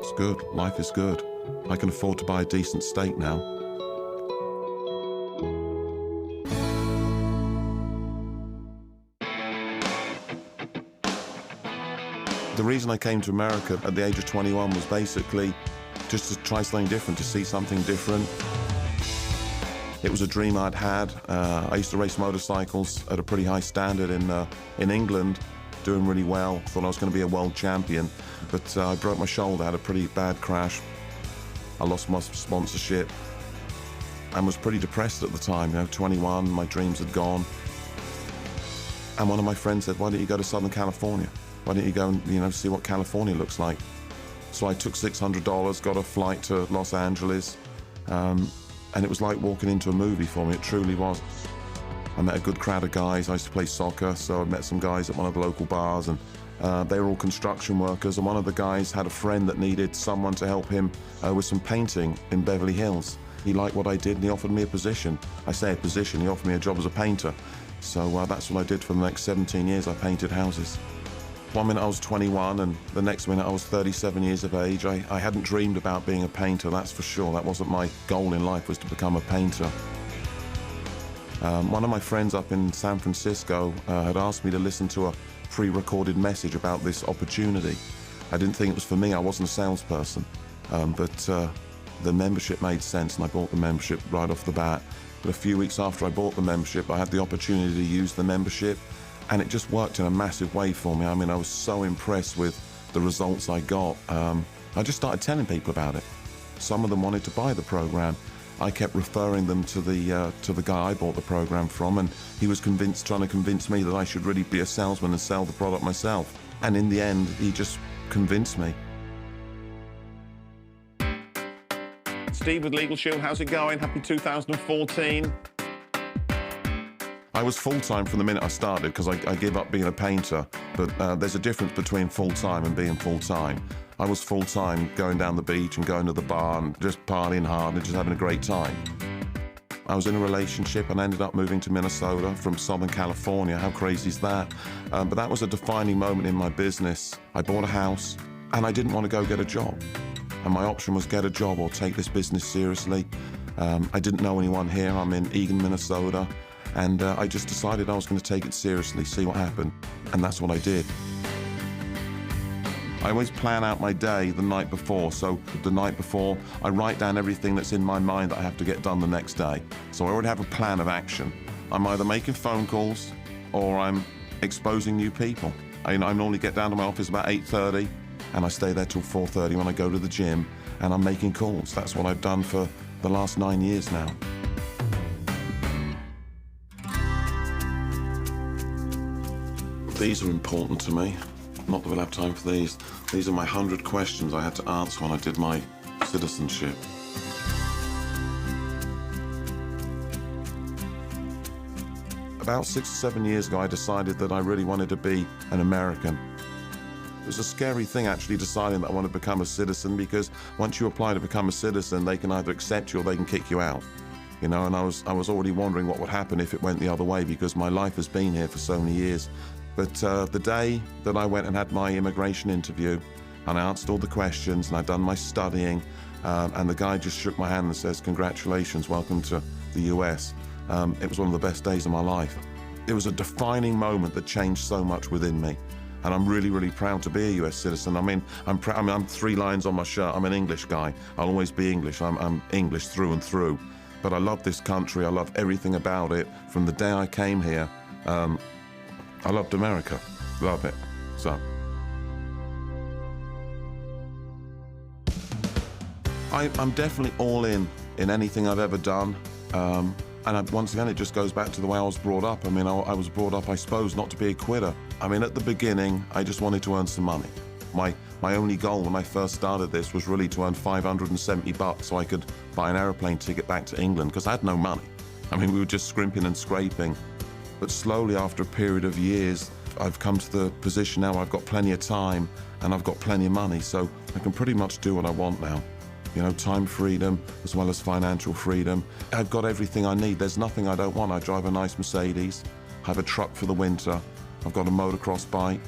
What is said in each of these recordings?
It's good. Life is good. I can afford to buy a decent steak now. The reason I came to America at the age of 21 was basically just to try something different, to see something different. It was a dream I'd had. I used to race motorcycles at a pretty high standard in England, doing really well. Thought I was going to be a world champion, but I broke my shoulder, had a pretty bad crash. I lost my sponsorship and was pretty depressed at the time. 21, my dreams had gone. And one of my friends said, why don't you go to Southern California? Why don't you go and see what California looks like? So I took $600, got a flight to Los Angeles, and it was like walking into a movie for me. It truly was. I met a good crowd of guys. I used to play soccer, so I met some guys at one of the local bars, and they were all construction workers, and one of the guys had a friend that needed someone to help him with some painting in Beverly Hills. He liked what I did, and he offered me a position. I say a position, he offered me a job as a painter. So that's what I did for the next 17 years. I painted houses. One minute I was 21, and the next minute I was 37 years of age. I hadn't dreamed about being a painter, that's for sure. That wasn't my goal in life, was to become a painter. One of my friends up in San Francisco had asked me to listen to a pre-recorded message about this opportunity. I didn't think it was for me. I wasn't a salesperson, but the membership made sense, and I bought the membership right off the bat. But a few weeks after I bought the membership, I had the opportunity to use the membership, and it just worked in a massive way for me. I mean, I was so impressed with the results I got. I just started telling people about it. Some of them wanted to buy the program. I kept referring them to the guy I bought the program from, and he was trying to convince me that I should really be a salesman and sell the product myself. And in the end, he just convinced me. Steve with Legal Shield, how's it going? Happy 2014. I was full-time from the minute I started because I gave up being a painter, but there's a difference between full-time and being full-time. I was full-time going down the beach and going to the bar and just partying hard and just having a great time. I was in a relationship and ended up moving to Minnesota from Southern California. How crazy is that? But that was a defining moment in my business. I bought a house and I didn't want to go get a job. And my option was get a job or take this business seriously. I didn't know anyone here. I'm in Eagan, Minnesota. And I just decided I was going to take it seriously, see what happened. And that's what I did. I always plan out my day the night before. So the night before, I write down everything that's in my mind that I have to get done the next day. So I already have a plan of action. I'm either making phone calls or I'm exposing new people. I normally get down to my office about 8:30 and I stay there till 4:30 when I go to the gym, and I'm making calls. That's what I've done for the last 9 years now. These are important to me. Not that we'll have time for these. These are my 100 questions I had to answer when I did my citizenship. About 6 or 7 years ago, I decided that I really wanted to be an American. It was a scary thing, actually, deciding that I want to become a citizen, because once you apply to become a citizen, they can either accept you or they can kick you out. And I was already wondering what would happen if it went the other way, because my life has been here for so many years. But the day that I went and had my immigration interview, and I answered all the questions, and I'd done my studying, and the guy just shook my hand and says, "Congratulations, welcome to the US." It was one of the best days of my life. It was a defining moment that changed so much within me. And I'm really, really proud to be a US citizen. I'm 3 lines on my shirt. I'm an English guy. I'll always be English. I'm English through and through. But I love this country. I love everything about it. From the day I came here, I loved America. Love it. So. I'm definitely all in anything I've ever done. And once again, it just goes back to the way I was brought up. I was brought up, I suppose, not to be a quitter. At the beginning, I just wanted to earn some money. My only goal when I first started this was really to earn $570 so I could buy an airplane ticket back to England, because I had no money. We were just scrimping and scraping. But slowly, after a period of years, I've come to the position now where I've got plenty of time and I've got plenty of money, so I can pretty much do what I want now. Time freedom as well as financial freedom. I've got everything I need. There's nothing I don't want. I drive a nice Mercedes. I have a truck for the winter. I've got a motocross bike.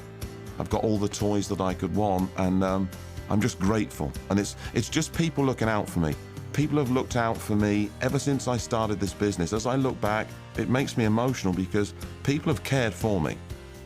I've got all the toys that I could want, and I'm just grateful. And it's just people looking out for me. People have looked out for me ever since I started this business. As I look back, it makes me emotional because people have cared for me.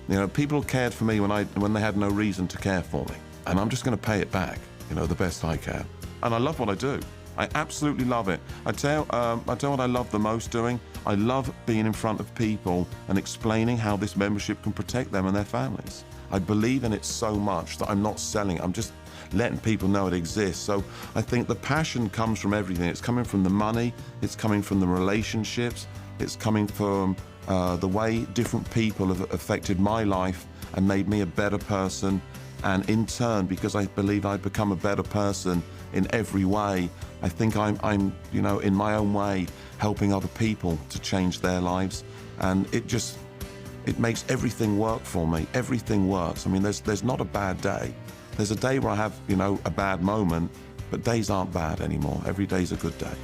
You know, people cared for me when they had no reason to care for me. And I'm just going to pay it back, you know, the best I can. And I love what I do. I absolutely love it. I tell what I love the most doing. I love being in front of people and explaining how this membership can protect them and their families. I believe in it so much that I'm not selling it. I'm just letting people know it exists. So I think the passion comes from everything. It's coming from the money, it's coming from the relationships, it's coming from the way different people have affected my life and made me a better person. And in turn, because I believe I've become a better person in every way, I think I'm you know, in my own way, helping other people to change their lives. And it makes everything work for me. Everything works. I mean, there's not a bad day. There's a day where I have, you know, a bad moment, but days aren't bad anymore. Every day's a good day.